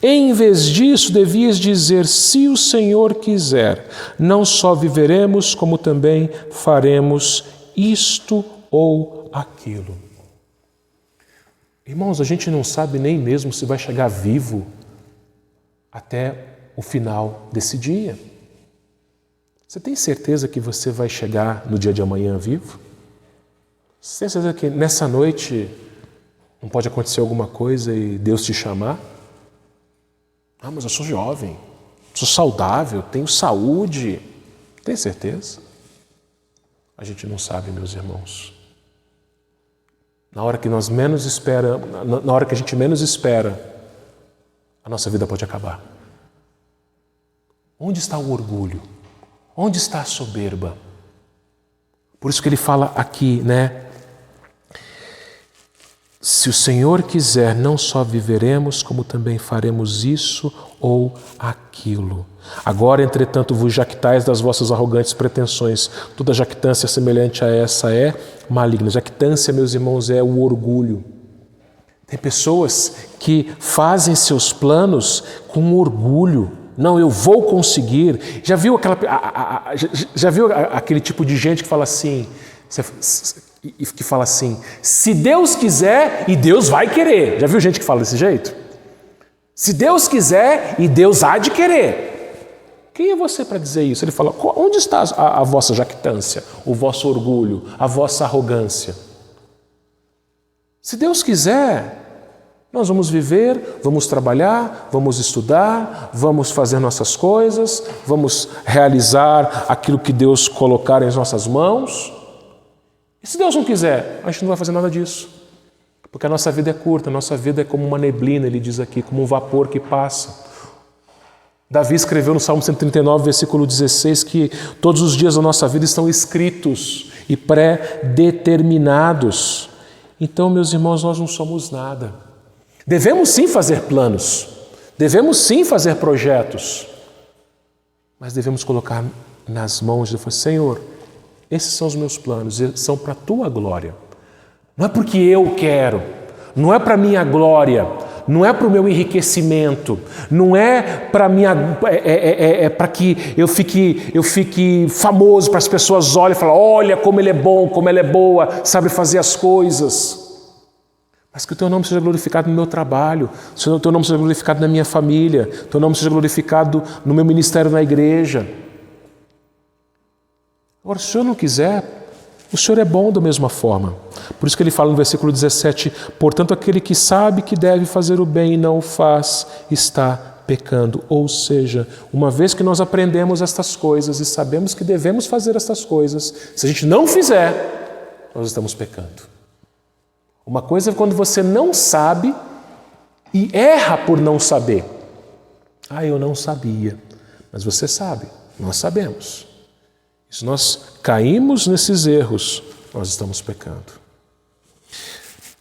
Em vez disso, devias dizer, se o Senhor quiser, não só viveremos, como também faremos isto ou aquilo. Irmãos, a gente não sabe nem mesmo se vai chegar vivo até o final desse dia. Você tem certeza que você vai chegar no dia de amanhã vivo? Você tem certeza que nessa noite não pode acontecer alguma coisa e Deus te chamar? Ah, mas eu sou jovem, sou saudável, tenho saúde. Tem certeza? A gente não sabe, meus irmãos. Na hora que nós menos espera, na hora que a gente menos espera, a nossa vida pode acabar. Onde está o orgulho? Onde está a soberba? Por isso que ele fala aqui, né? Se o Senhor quiser, não só viveremos, como também faremos isso ou aquilo. Agora, entretanto, vos jactais das vossas arrogantes pretensões. Toda jactância semelhante a essa é maligna. Jactância, meus irmãos, é o orgulho. Tem pessoas que fazem seus planos com orgulho. Não, eu vou conseguir. Já viu aquele tipo de gente que fala assim, se Deus quiser e Deus vai querer. Já viu gente que fala desse jeito? Se Deus quiser e Deus há de querer. Quem é você para dizer isso? Ele fala, onde está a vossa jactância, o vosso orgulho, a vossa arrogância? Se Deus quiser, Nós vamos viver, vamos trabalhar, vamos estudar, vamos fazer nossas coisas, vamos realizar aquilo que Deus colocar em nossas mãos. E se Deus não quiser, a gente não vai fazer nada disso. Porque a nossa vida é curta, a nossa vida é como uma neblina, ele diz aqui, como um vapor que passa. Davi escreveu no Salmo 139, versículo 16, que todos os dias da nossa vida estão escritos e pré-determinados. Então, meus irmãos, nós não somos nada. Devemos sim fazer planos, devemos sim fazer projetos, mas devemos colocar nas mãos de Deus, Senhor, esses são os meus planos, são para a Tua glória. Não é porque eu quero, não é para a minha glória, não é para o meu enriquecimento, não é para para que eu fique famoso, para as pessoas olhem e falem, olha como ele é bom, como ela é boa, sabe fazer as coisas. Mas que o Teu nome seja glorificado no meu trabalho, que o Teu nome seja glorificado na minha família, que o Teu nome seja glorificado no meu ministério na igreja. Agora, se o Senhor não quiser, o Senhor é bom da mesma forma. Por isso que ele fala no versículo 17, portanto, aquele que sabe que deve fazer o bem e não o faz, está pecando. Ou seja, uma vez que nós aprendemos estas coisas e sabemos que devemos fazer estas coisas, se a gente não fizer, nós estamos pecando. Uma coisa é quando você não sabe e erra por não saber. Eu não sabia. Mas você sabe, nós sabemos. Se nós caímos nesses erros, nós estamos pecando.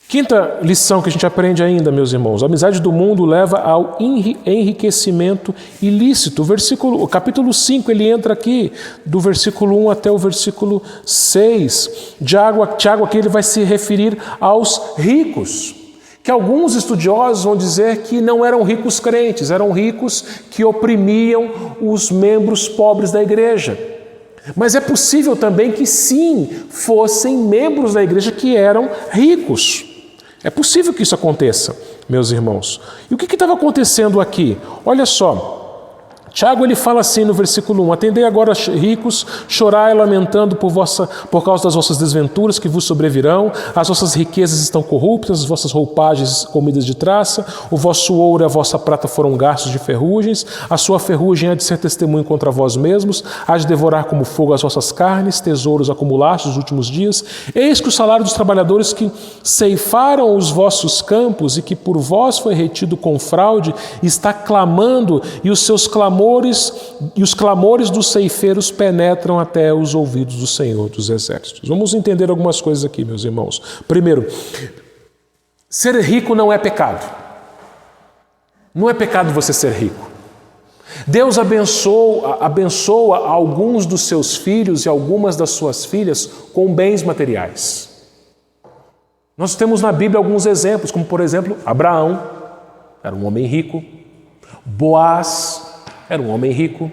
Quinta lição que a gente aprende ainda, meus irmãos. A amizade do mundo leva ao enriquecimento ilícito. O capítulo 5, ele entra aqui, do versículo 1 até o versículo 6. Tiago aqui ele vai se referir aos ricos, que alguns estudiosos vão dizer que não eram ricos crentes, eram ricos que oprimiam os membros pobres da igreja. Mas é possível também que sim, fossem membros da igreja que eram ricos. É possível que isso aconteça, meus irmãos. E o que estava acontecendo aqui? Olha só, Tiago ele fala assim no versículo 1, atendei agora ricos, chorai lamentando por causa das vossas desventuras que vos sobrevirão, as vossas riquezas estão corruptas, as vossas roupagens comidas de traça, o vosso ouro e a vossa prata foram gastos de ferrugens, a sua ferrugem há de ser testemunho contra vós mesmos, há de devorar como fogo as vossas carnes, tesouros acumulastes nos últimos dias. Eis que o salário dos trabalhadores que ceifaram os vossos campos e que por vós foi retido com fraude, está clamando e os seus clamores e os clamores dos ceifeiros penetram até os ouvidos do Senhor dos Exércitos. Vamos entender algumas coisas aqui, meus irmãos. Primeiro, ser rico não é pecado. Não é pecado você ser rico. Deus abençoa alguns dos seus filhos e algumas das suas filhas com bens materiais. Nós temos na Bíblia alguns exemplos, como por exemplo, Abraão era um homem rico, Boaz era um homem rico,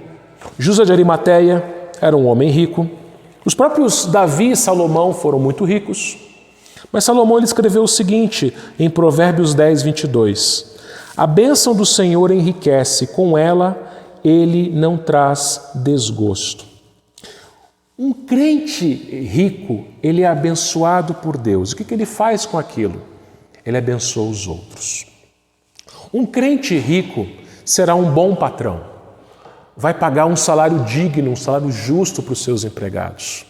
José de Arimateia era um homem rico, os próprios Davi e Salomão foram muito ricos, mas Salomão ele escreveu o seguinte em Provérbios 10, 22, a bênção do Senhor enriquece, com ela ele não traz desgosto. Um crente rico, ele é abençoado por Deus. O que ele faz com aquilo? Ele abençoa os outros. Um crente rico será um bom patrão. Vai pagar um salário digno, um salário justo para os seus empregados.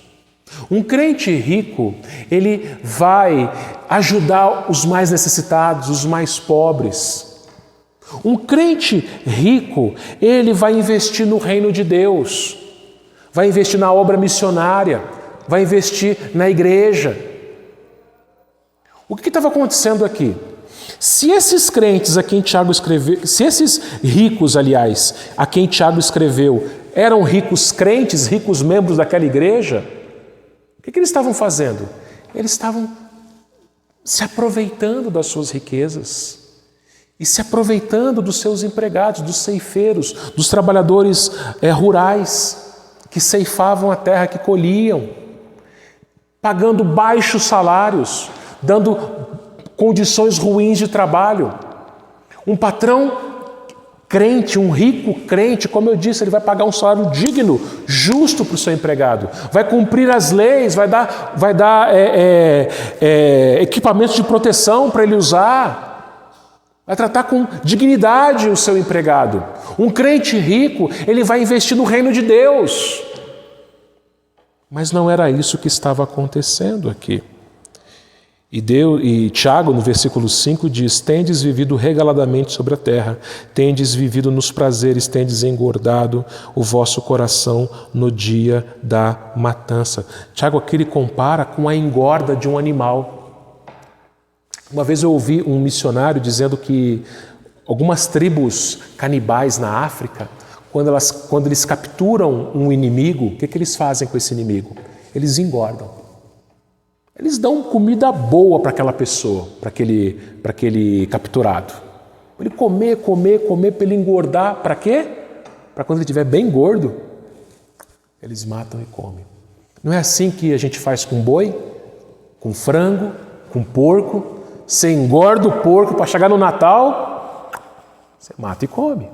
Um crente rico, ele vai ajudar os mais necessitados, os mais pobres. Um crente rico, ele vai investir no reino de Deus, vai investir na obra missionária, vai investir na igreja. O que estava acontecendo aqui? Se esses crentes a quem Tiago escreveu, se esses ricos, aliás, a quem Tiago escreveu, eram ricos crentes, ricos membros daquela igreja, o que eles estavam fazendo? Eles estavam se aproveitando das suas riquezas e se aproveitando dos seus empregados, dos ceifeiros, dos trabalhadores rurais que ceifavam a terra, que colhiam, pagando baixos salários, dando condições ruins de trabalho. Um patrão crente, um rico crente, como eu disse, ele vai pagar um salário digno, justo para o seu empregado, vai cumprir as leis, vai dar equipamentos de proteção para ele usar. Vai tratar com dignidade o seu empregado. Um crente rico, ele vai investir no reino de Deus. Mas não era isso que estava acontecendo aqui. E Tiago, no versículo 5, diz: tendes vivido regaladamente sobre a terra, tendes vivido nos prazeres, tendes engordado o vosso coração no dia da matança. Tiago aqui ele compara com a engorda de um animal. Uma vez eu ouvi um missionário dizendo que algumas tribos canibais na África, quando eles capturam um inimigo, o que eles fazem com esse inimigo? Eles engordam. Eles dão comida boa para aquela pessoa, para aquele capturado. Para ele comer, para ele engordar. Para quê? Para quando ele estiver bem gordo, eles matam e comem. Não é assim que a gente faz com boi, com frango, com porco. Você engorda o porco para chegar no Natal, você mata e come.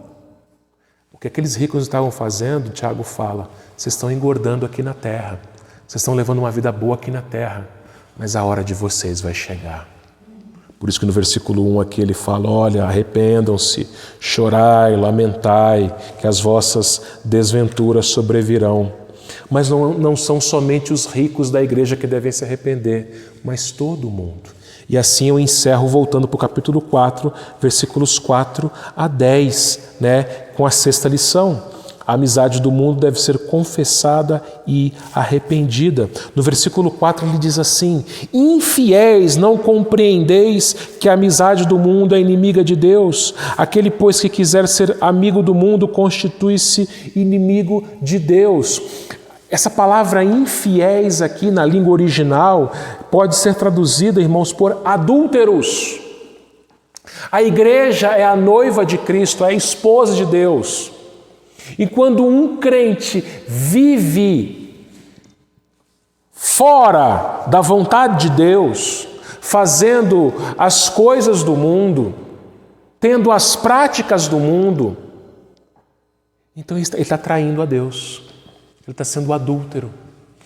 O que aqueles ricos estavam fazendo, Tiago fala, vocês estão engordando aqui na terra. Vocês estão levando uma vida boa aqui na terra. Mas a hora de vocês vai chegar. Por isso que no versículo 1 aqui ele fala, olha, arrependam-se, chorai, lamentai, que as vossas desventuras sobrevirão. Mas não são somente os ricos da igreja que devem se arrepender, mas todo mundo. E assim eu encerro voltando para o capítulo 4, versículos 4 a 10, com a sexta lição. A amizade do mundo deve ser confessada e arrependida. No versículo 4 ele diz assim: infiéis, não compreendeis que a amizade do mundo é inimiga de Deus? Aquele, pois, que quiser ser amigo do mundo, constitui-se inimigo de Deus. Essa palavra infiéis aqui na língua original pode ser traduzida, irmãos, por adúlteros. A igreja é a noiva de Cristo, é a esposa de Deus. E quando um crente vive fora da vontade de Deus, fazendo as coisas do mundo, tendo as práticas do mundo, então ele está traindo a Deus, ele está sendo adúltero,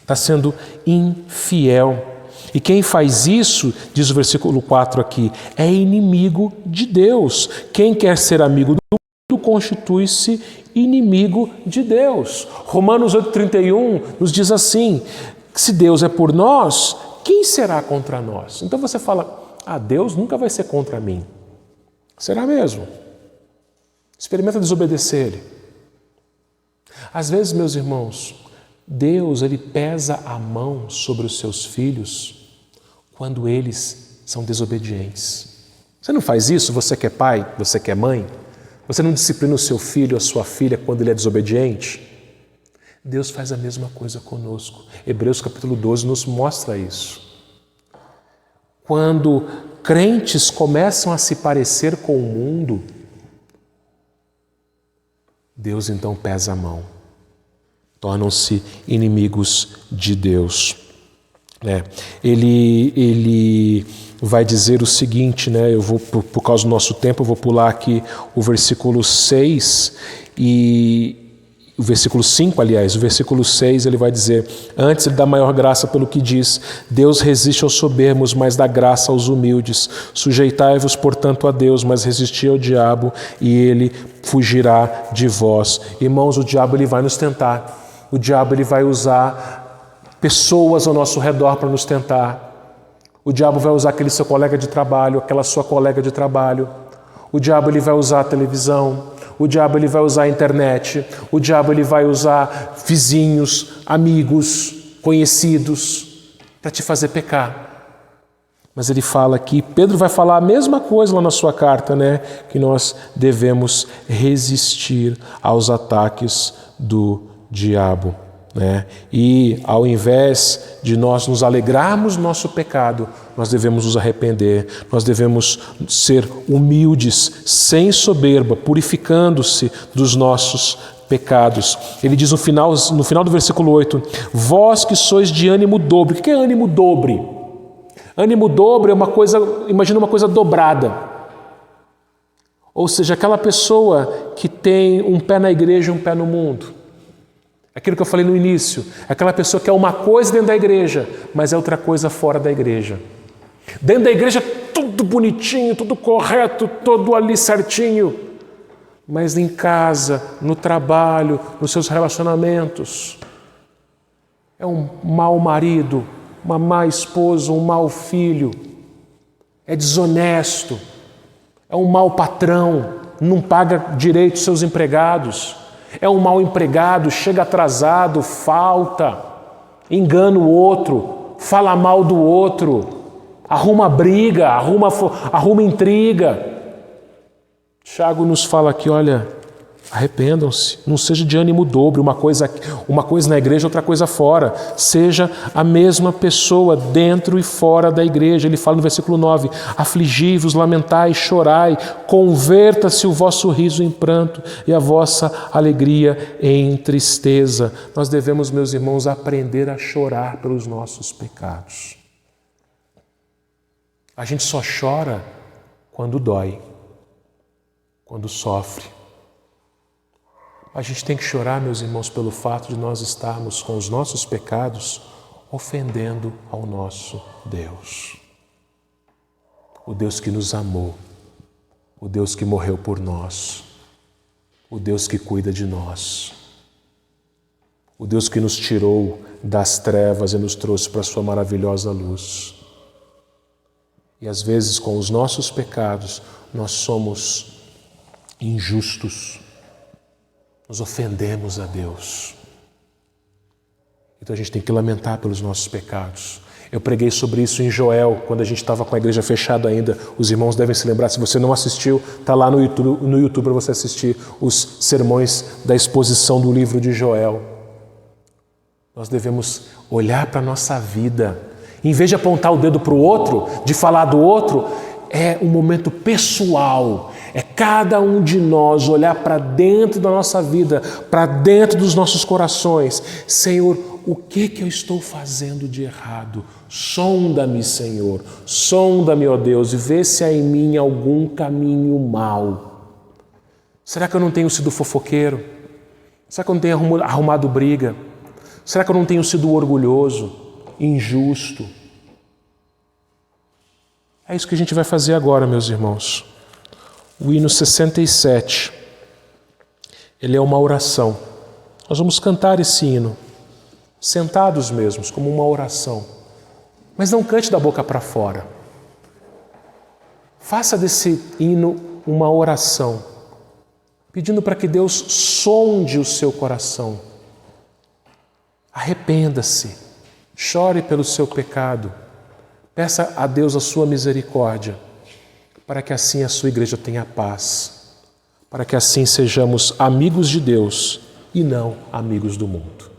está sendo infiel. E quem faz isso, diz o versículo 4 aqui, é inimigo de Deus. Quem quer ser amigo do mundo constitui-se inimigo de Deus. Romanos 8,31 nos diz assim, se Deus é por nós, quem será contra nós? Então você fala, Deus nunca vai ser contra mim. Será mesmo? Experimenta desobedecer Ele. Às vezes, meus irmãos, Deus ele pesa a mão sobre os seus filhos quando eles são desobedientes. Você não faz isso? Você que é pai, você que é mãe? Você não disciplina o seu filho ou a sua filha quando ele é desobediente? Deus faz a mesma coisa conosco. Hebreus capítulo 12 nos mostra isso. Quando crentes começam a se parecer com o mundo, Deus então pesa a mão. Tornam-se inimigos de Deus. Ele vai dizer o seguinte, eu vou, por causa do nosso tempo, eu vou pular aqui o versículo 6 e o versículo 5, aliás, o versículo 6, ele vai dizer, antes ele dá maior graça pelo que diz, Deus resiste aos soberbos, mas dá graça aos humildes. Sujeitai-vos, portanto, a Deus, mas resisti ao diabo e ele fugirá de vós. Irmãos, o diabo ele vai nos tentar. O diabo ele vai usar pessoas ao nosso redor para nos tentar. O diabo vai usar aquele seu colega de trabalho, aquela sua colega de trabalho. O diabo ele vai usar a televisão. O diabo ele vai usar a internet. O diabo ele vai usar vizinhos, amigos, conhecidos para te fazer pecar. Mas ele fala aqui, Pedro vai falar a mesma coisa lá na sua carta, que nós devemos resistir aos ataques do diabo. E ao invés de nós nos alegrarmos do nosso pecado, nós devemos nos arrepender, nós devemos ser humildes, sem soberba, purificando-se dos nossos pecados. Ele diz no final do versículo 8, vós que sois de ânimo dobre. O que é ânimo dobre? Ânimo dobre é uma coisa, imagina uma coisa dobrada. Ou seja, aquela pessoa que tem um pé na igreja e um pé no mundo. Aquilo que eu falei no início, aquela pessoa que é uma coisa dentro da igreja, mas é outra coisa fora da igreja. Dentro da igreja tudo tudo bonitinho, tudo correto, todo ali certinho. Mas em casa, no trabalho, nos seus relacionamentos, é um mau marido, uma má esposa, um mau filho, é desonesto, é um mau patrão, não paga direito seus empregados, é um mau empregado, chega atrasado, falta, engana o outro, fala mal do outro, arruma briga, arruma intriga. Tiago nos fala aqui, olha, arrependam-se, não seja de ânimo dobre, uma coisa na igreja, outra coisa fora. Seja a mesma pessoa dentro e fora da igreja. Ele fala no versículo 9, afligi-vos, lamentai, chorai, converta-se o vosso riso em pranto e a vossa alegria em tristeza. Nós devemos, meus irmãos, aprender a chorar pelos nossos pecados. A gente só chora quando dói, quando sofre. A gente tem que chorar, meus irmãos, pelo fato de nós estarmos com os nossos pecados ofendendo ao nosso Deus. O Deus que nos amou, o Deus que morreu por nós, o Deus que cuida de nós, o Deus que nos tirou das trevas e nos trouxe para a sua maravilhosa luz. E às vezes, com os nossos pecados, nós somos injustos, nos ofendemos a Deus. Então a gente tem que lamentar pelos nossos pecados. Eu preguei sobre isso em Joel, quando a gente estava com a igreja fechada ainda. Os irmãos devem se lembrar, se você não assistiu, está lá no YouTube para você assistir os sermões da exposição do livro de Joel. Nós devemos olhar para a nossa vida. Em vez de apontar o dedo para o outro, de falar do outro, é um momento pessoal. É cada um de nós olhar para dentro da nossa vida, para dentro dos nossos corações. Senhor, o que eu estou fazendo de errado? Sonda-me, Senhor. Sonda-me, ó Deus, e vê se há em mim algum caminho mau. Será que eu não tenho sido fofoqueiro? Será que eu não tenho arrumado briga? Será que eu não tenho sido orgulhoso, injusto? É isso que a gente vai fazer agora, meus irmãos. O hino 67, ele é uma oração. Nós vamos cantar esse hino, sentados mesmos, como uma oração. Mas não cante da boca para fora. Faça desse hino uma oração, pedindo para que Deus sonde o seu coração. Arrependa-se, chore pelo seu pecado, peça a Deus a sua misericórdia, para que assim a sua igreja tenha paz, para que assim sejamos amigos de Deus e não amigos do mundo.